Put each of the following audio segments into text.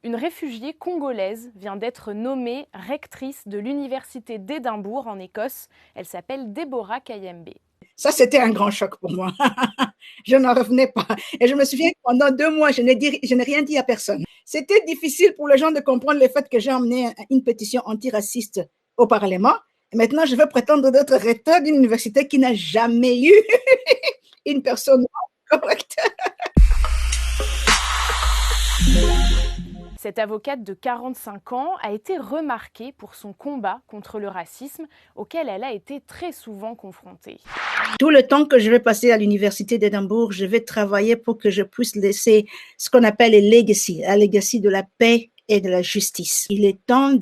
Une réfugiée congolaise vient d'être nommée rectrice de l'université d'Édimbourg en Écosse. Elle s'appelle Deborah Kayembe. Ça, c'était un grand choc pour moi. Je n'en revenais pas. Et je me souviens que pendant 2 mois, je n'ai rien dit à personne. C'était difficile pour les gens de comprendre le fait que j'ai emmené une pétition antiraciste au Parlement. Et maintenant, je veux prétendre d'être recteur d'une université qui n'a jamais eu une personne correcte. Cette avocate de 45 ans a été remarquée pour son combat contre le racisme auquel elle a été très souvent confrontée. Tout le temps que je vais passer à l'université d'Édimbourg, je vais travailler pour que je puisse laisser ce qu'on appelle les legacy, la legacy de la paix et de la justice. Il est temps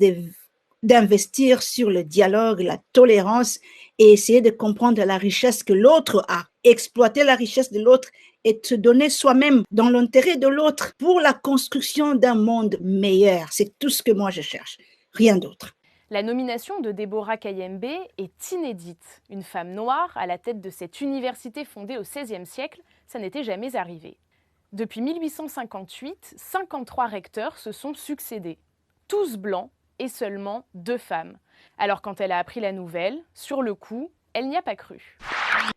d'investir sur le dialogue, la tolérance et essayer de comprendre la richesse que l'autre a, exploiter la richesse de l'autre et se donner soi-même dans l'intérêt de l'autre pour la construction d'un monde meilleur. C'est tout ce que moi je cherche, rien d'autre. La nomination de Deborah Kayembe est inédite. Une femme noire à la tête de cette université fondée au XVIe siècle, ça n'était jamais arrivé. Depuis 1858, 53 recteurs se sont succédés, tous blancs et seulement 2 femmes. Alors quand elle a appris la nouvelle, sur le coup, elle n'y a pas cru.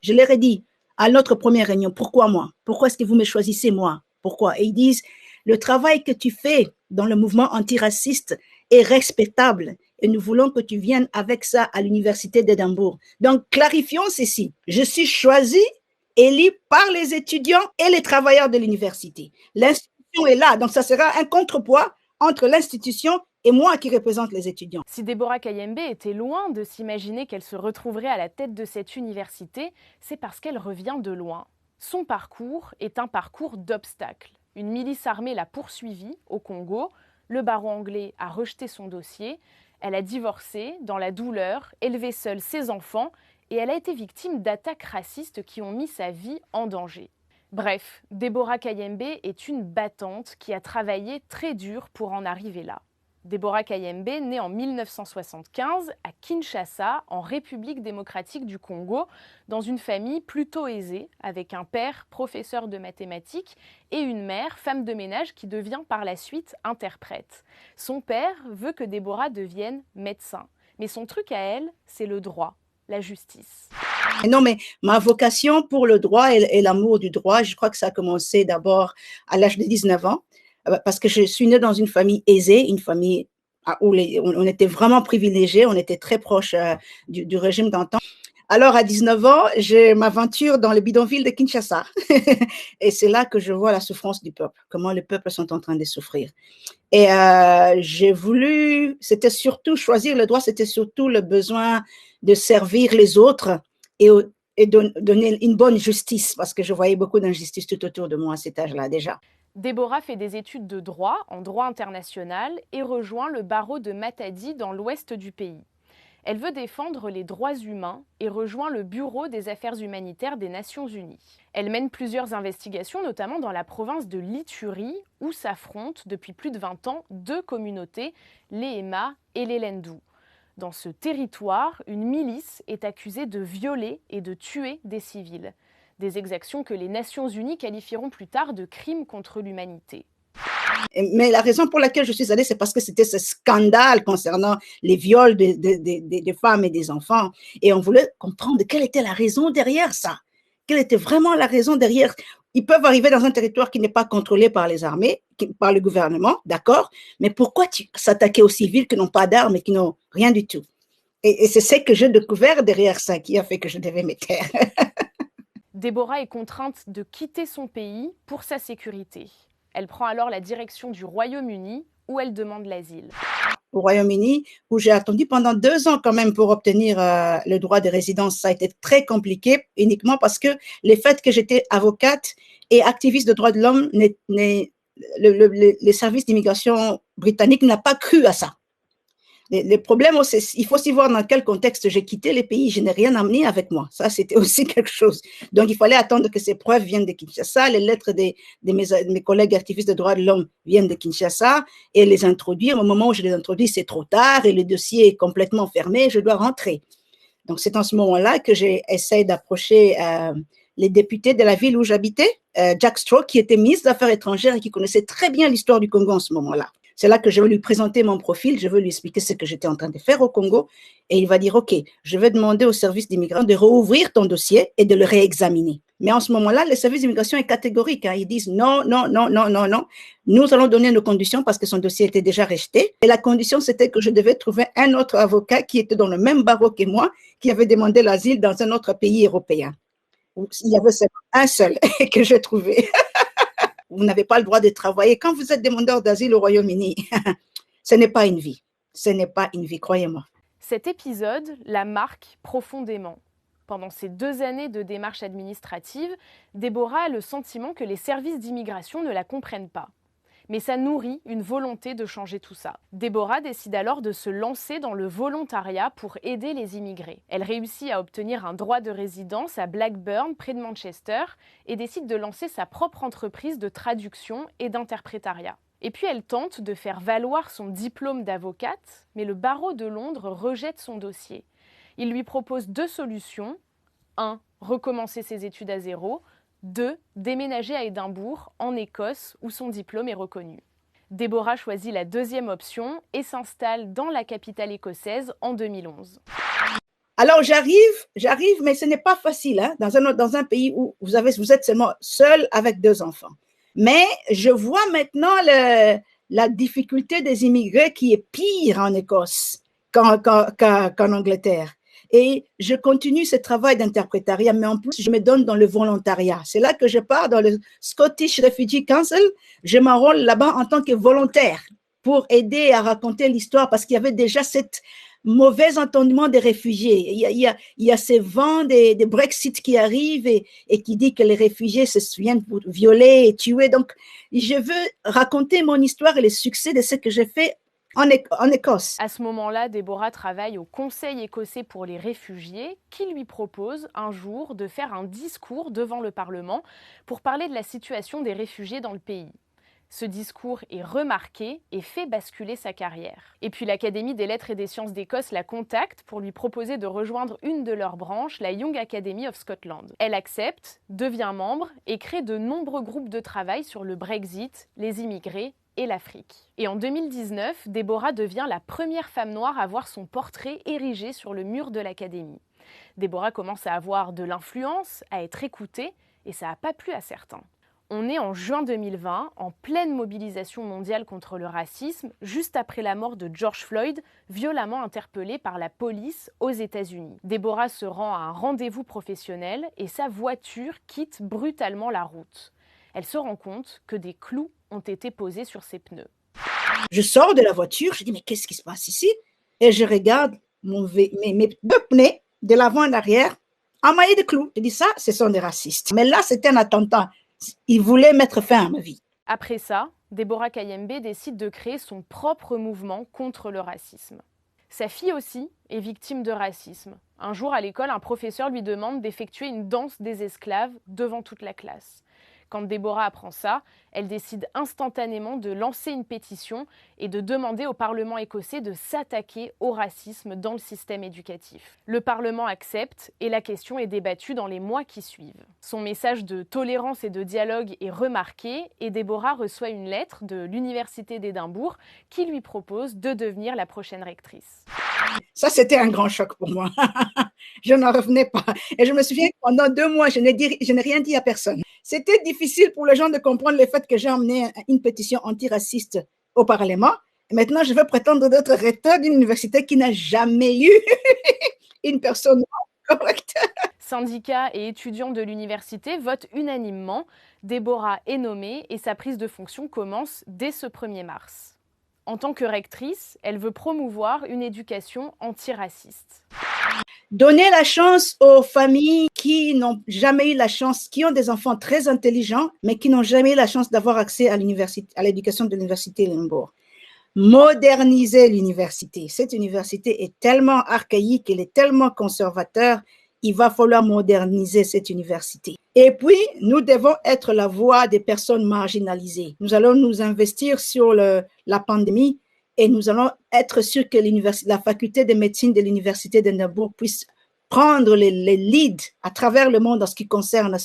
Je leur ai dit à notre première réunion, pourquoi moi? Pourquoi est-ce que vous me choisissez moi? Pourquoi? Et ils disent, le travail que tu fais dans le mouvement antiraciste est respectable et nous voulons que tu viennes avec ça à l'université d'Édimbourg. Donc, clarifions ceci. Je suis choisie, élue par les étudiants et les travailleurs de l'université. L'institution est là, donc ça sera un contrepoids entre l'institution et moi qui représente les étudiants. Si Deborah Kayembe était loin de s'imaginer qu'elle se retrouverait à la tête de cette université, c'est parce qu'elle revient de loin. Son parcours est un parcours d'obstacles. Une milice armée l'a poursuivie au Congo, le barreau anglais a rejeté son dossier, elle a divorcé dans la douleur, élevé seule ses enfants et elle a été victime d'attaques racistes qui ont mis sa vie en danger. Bref, Deborah Kayembe est une battante qui a travaillé très dur pour en arriver là. Deborah Kayembe, née en 1975 à Kinshasa, en République démocratique du Congo, dans une famille plutôt aisée, avec un père professeur de mathématiques et une mère femme de ménage qui devient par la suite interprète. Son père veut que Deborah devienne médecin, mais son truc à elle, c'est le droit, la justice. Non, mais ma vocation pour le droit et l'amour du droit, je crois que ça a commencé d'abord à l'âge de 19 ans. Parce que je suis née dans une famille aisée, une famille où on était vraiment privilégiés, on était très proche du régime d'antan. Alors, à 19 ans, je m'aventure dans le bidonville de Kinshasa. Et c'est là que je vois la souffrance du peuple, comment les peuples sont en train de souffrir. Et j'ai voulu, c'était surtout choisir le droit, c'était surtout le besoin de servir les autres et donner une bonne justice, parce que je voyais beaucoup d'injustice tout autour de moi à cet âge-là déjà. Deborah fait des études de droit en droit international et rejoint le barreau de Matadi dans l'ouest du pays. Elle veut défendre les droits humains et rejoint le Bureau des affaires humanitaires des Nations Unies. Elle mène plusieurs investigations, notamment dans la province de l'Ituri, où s'affrontent depuis plus de 20 ans 2 communautés, les Hema et les Lendu. Dans ce territoire, une milice est accusée de violer et de tuer des civils. Des exactions que les Nations Unies qualifieront plus tard de crimes contre l'humanité. Mais la raison pour laquelle je suis allée, c'est parce que c'était ce scandale concernant les viols des femmes et des enfants. Et on voulait comprendre quelle était la raison derrière ça. Quelle était vraiment la raison derrière. Ils peuvent arriver dans un territoire qui n'est pas contrôlé par les armées, par le gouvernement, d'accord, mais pourquoi s'attaquer aux civils qui n'ont pas d'armes et qui n'ont rien du tout? Et c'est ce que j'ai découvert derrière ça qui a fait que je devais me taire. Deborah est contrainte de quitter son pays pour sa sécurité. Elle prend alors la direction du Royaume-Uni où elle demande l'asile. Au Royaume-Uni, où j'ai attendu pendant 2 ans quand même pour obtenir le droit de résidence. Ça a été très compliqué, uniquement parce que le fait que j'étais avocate et activiste de droits de l'homme, les services d'immigration britanniques n'a pas cru à ça. Les problèmes, il faut aussi voir dans quel contexte j'ai quitté les pays. Je n'ai rien amené avec moi. Ça, c'était aussi quelque chose. Donc, il fallait attendre que ces preuves viennent de Kinshasa. Les lettres de mes collègues activistes de droits de l'homme viennent de Kinshasa et les introduire. Au moment où je les introduis, c'est trop tard et le dossier est complètement fermé. Je dois rentrer. Donc, c'est en ce moment-là que j'ai essayé d'approcher les députés de la ville où j'habitais, Jack Straw, qui était ministre des Affaires étrangères et qui connaissait très bien l'histoire du Congo en ce moment-là. C'est là que je vais lui présenter mon profil, je vais lui expliquer ce que j'étais en train de faire au Congo et il va dire, OK, je vais demander au service d'immigration de rouvrir ton dossier et de le réexaminer. Mais en ce moment-là, le service d'immigration est catégorique. Ils disent non, non, non, non, non, non. Nous allons donner nos conditions parce que son dossier était déjà rejeté. Et la condition, c'était que je devais trouver un autre avocat qui était dans le même barreau que moi, qui avait demandé l'asile dans un autre pays européen. Il y avait seulement un seul que j'ai trouvé. Vous n'avez pas le droit de travailler. Quand vous êtes demandeur d'asile au Royaume-Uni, ce n'est pas une vie. Ce n'est pas une vie, croyez-moi. Cet épisode la marque profondément. Pendant ces 2 années de démarche administrative, Déborah a le sentiment que les services d'immigration ne la comprennent pas. Mais ça nourrit une volonté de changer tout ça. Déborah décide alors de se lancer dans le volontariat pour aider les immigrés. Elle réussit à obtenir un droit de résidence à Blackburn, près de Manchester, et décide de lancer sa propre entreprise de traduction et d'interprétariat. Et puis elle tente de faire valoir son diplôme d'avocate, mais le barreau de Londres rejette son dossier. Il lui propose 2 solutions. 1. Recommencer ses études à zéro. 2. Déménager à Édimbourg, en Écosse, où son diplôme est reconnu. Déborah choisit la 2e option et s'installe dans la capitale écossaise en 2011. Alors j'arrive, mais ce n'est pas facile dans un pays où vous êtes seulement seul avec 2 enfants. Mais je vois maintenant la difficulté des immigrés qui est pire en Écosse qu'en Angleterre. Et je continue ce travail d'interprétariat, mais en plus, je me donne dans le volontariat. C'est là que je pars dans le Scottish Refugee Council. Je m'enrôle là-bas en tant que volontaire pour aider à raconter l'histoire parce qu'il y avait déjà cette mauvais entendement des réfugiés. Il y a ces vents des Brexit qui arrivent et qui dit que les réfugiés se viennent pour violer et tuer. Donc, je veux raconter mon histoire et le succès de ce que j'ai fait en Écosse. À ce moment-là, Déborah travaille au Conseil écossais pour les réfugiés qui lui propose un jour de faire un discours devant le Parlement pour parler de la situation des réfugiés dans le pays. Ce discours est remarqué et fait basculer sa carrière. Et puis l'Académie des lettres et des sciences d'Écosse la contacte pour lui proposer de rejoindre une de leurs branches, la Young Academy of Scotland. Elle accepte, devient membre et crée de nombreux groupes de travail sur le Brexit, les immigrés et l'Afrique. Et en 2019, Déborah devient la première femme noire à voir son portrait érigé sur le mur de l'Académie. Déborah commence à avoir de l'influence, à être écoutée, et ça n'a pas plu à certains. On est en juin 2020, en pleine mobilisation mondiale contre le racisme, juste après la mort de George Floyd, violemment interpellé par la police aux États-Unis. Déborah se rend à un rendez-vous professionnel et sa voiture quitte brutalement la route. Elle se rend compte que des clous ont été posés sur ses pneus. Je sors de la voiture, je dis mais qu'est-ce qui se passe ici? Et je regarde mes 2 pneus de l'avant et de l'arrière emmaillés de clous. Je dis ça, ce sont des racistes. Mais là, c'était un attentat. Ils voulaient mettre fin à ma vie. Après ça, Déborah Kayembe décide de créer son propre mouvement contre le racisme. Sa fille aussi est victime de racisme. Un jour à l'école, un professeur lui demande d'effectuer une danse des esclaves devant toute la classe. Quand Déborah apprend ça, elle décide instantanément de lancer une pétition et de demander au Parlement écossais de s'attaquer au racisme dans le système éducatif. Le Parlement accepte et la question est débattue dans les mois qui suivent. Son message de tolérance et de dialogue est remarqué et Déborah reçoit une lettre de l'Université d'Édimbourg qui lui propose de devenir la prochaine rectrice. Ça, c'était un grand choc pour moi. Je n'en revenais pas. Et je me souviens que pendant 2 mois, je n'ai rien dit à personne. C'était difficile pour les gens de comprendre le fait que j'ai emmené une pétition antiraciste au Parlement. Et maintenant, je veux prétendre d'être recteur d'une université qui n'a jamais eu une personne correcte. Syndicats et étudiants de l'université votent unanimement. Déborah est nommée et sa prise de fonction commence dès ce 1er mars. En tant que rectrice, elle veut promouvoir une éducation antiraciste. Donner la chance aux familles qui n'ont jamais eu la chance, qui ont des enfants très intelligents, mais qui n'ont jamais eu la chance d'avoir accès à l'éducation de l'université Édimbourg. Moderniser l'université. Cette université est tellement archaïque, elle est tellement conservateur, il va falloir moderniser cette université. Et puis, nous devons être la voix des personnes marginalisées. Nous allons nous investir sur la pandémie et nous allons être sûrs que la faculté de médecine de l'université d'Édimbourg puisse prendre les leads à travers le monde en ce qui concerne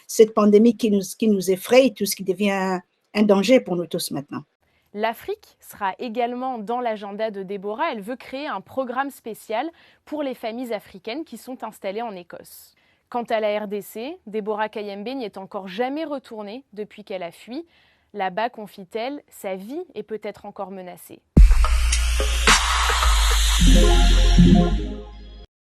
cette pandémie qui nous effraie, tout ce qui devient un danger pour nous tous maintenant. L'Afrique sera également dans l'agenda de Déborah. Elle veut créer un programme spécial pour les familles africaines qui sont installées en Écosse. Quant à la RDC, Déborah Kayembe n'y est encore jamais retournée depuis qu'elle a fui. Là-bas, confie-t-elle, sa vie est peut-être encore menacée.